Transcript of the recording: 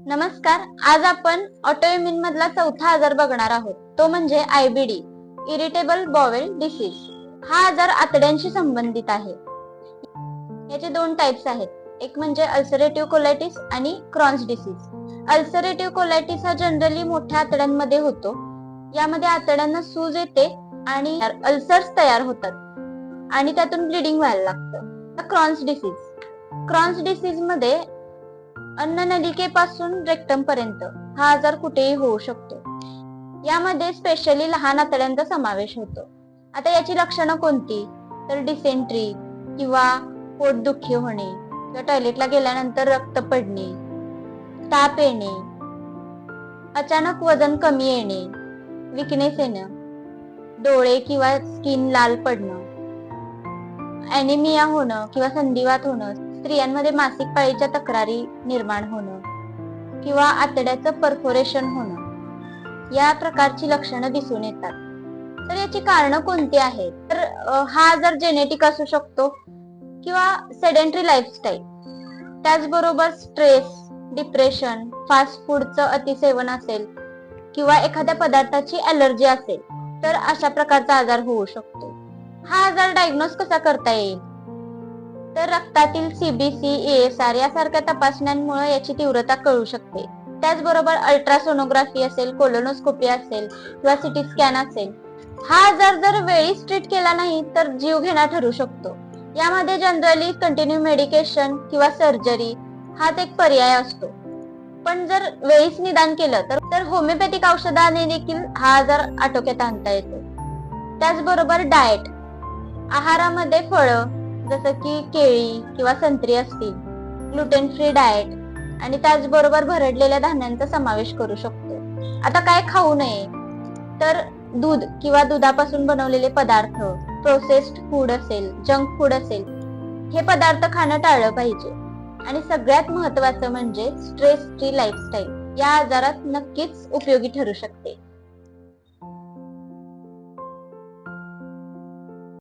नमस्कार. आज आपण ऑटोइम्यून मधला चौथा आजार बघणार आहोत. तो म्हणजे आयबीडी, इरिटेबल बॉवेल डिसीज. हा आजार आतड्यांशी संबंधित आहे. याचे दोन टाइप्स आहेत. एक म्हणजे अल्सरेटिव्ह कोलायटिस आणि क्रॉन्स डिसीज. अल्सरेटिव्ह कोलायटिस हा जनरली मोठ्या आतड्यांमध्ये होतो. यामध्ये आतड्यांना सूज येते आणि अल्सर्स तयार होतात आणि त्यातून ब्लिडिंग व्हायला लागतं. क्रॉन्स डिसीज मध्ये अन्ननलिकेपासून रेक्टम पर्यंत हा आजार कुठेही होऊ शकतो. यामध्ये स्पेशली लहान आतड्यांचा समावेश होतो. आता याची लक्षणं कोणती? तर डिसेंट्री किंवा पोटदुखी होणे किंवा टॉयलेटला गेल्यानंतर रक्त पडणे, ताप येणे, अचानक वजन कमी येणे, विकनेस येणं, डोळे किंवा स्किन लाल पडणं, ॲनिमिया होणं किंवा संधिवात होणं, स्त्रियांमध्ये मासिक पाळीच्या तक्रारी निर्माण होणं किंवा आतड्याचं परफोरेशन होणं, या प्रकारची लक्षणं दिसून येतात. तर याची कारणं कोणती आहेत? तर हा आजार जेनेटिक असू शकतो किंवा सेडेंटरी लाईफस्टाईल, त्याचबरोबर स्ट्रेस, डिप्रेशन, फास्ट फूडचं अतिसेवन असेल किंवा एखाद्या पदार्थाची ॲलर्जी असेल तर अशा प्रकारचा आजार होऊ शकतो. हा आजार डायग्नोज कसा करता येईल? तर रक्तातील सीबीसी, एएसआर यासारख्या तपासण्यांमुळे याची तीव्रता कळू शकते. त्याचबरोबर अल्ट्रासोनोग्राफी असेल, कोलोनोस्कोपी असेल किंवा सिटी स्कॅन असेल. हा आजार जर वेळीच ट्रीट केला नाही तर जीवघेणा ठरू शकतो. यामध्ये जनरली कंटिन्यू मेडिकेशन किंवा सर्जरी हाच एक पर्याय असतो. पण जर वेळीच निदान केलं तर होमिओपॅथिक औषधाने देखील हा आजार आटोक्यात आणता येतो. त्याचबरोबर डाएट, आहारामध्ये फळं जसं की केळी किंवा संत्री असतील, ग्लुटेन फ्री डाएट आणि त्याचबरोबर भरडलेल्या धान्यांचा समावेश करू शकतो. आता काय खाऊ नये? तर दूध किंवा दुधापासून बनवलेले पदार्थ, प्रोसेस्ड फूड असेल, जंक फूड असेल, हे पदार्थ खाणं टाळलं पाहिजे. आणि सगळ्यात महत्त्वाचं म्हणजे स्ट्रेस फ्री लाईफस्टाईल या आजारात नक्कीच उपयोगी ठरू शकते.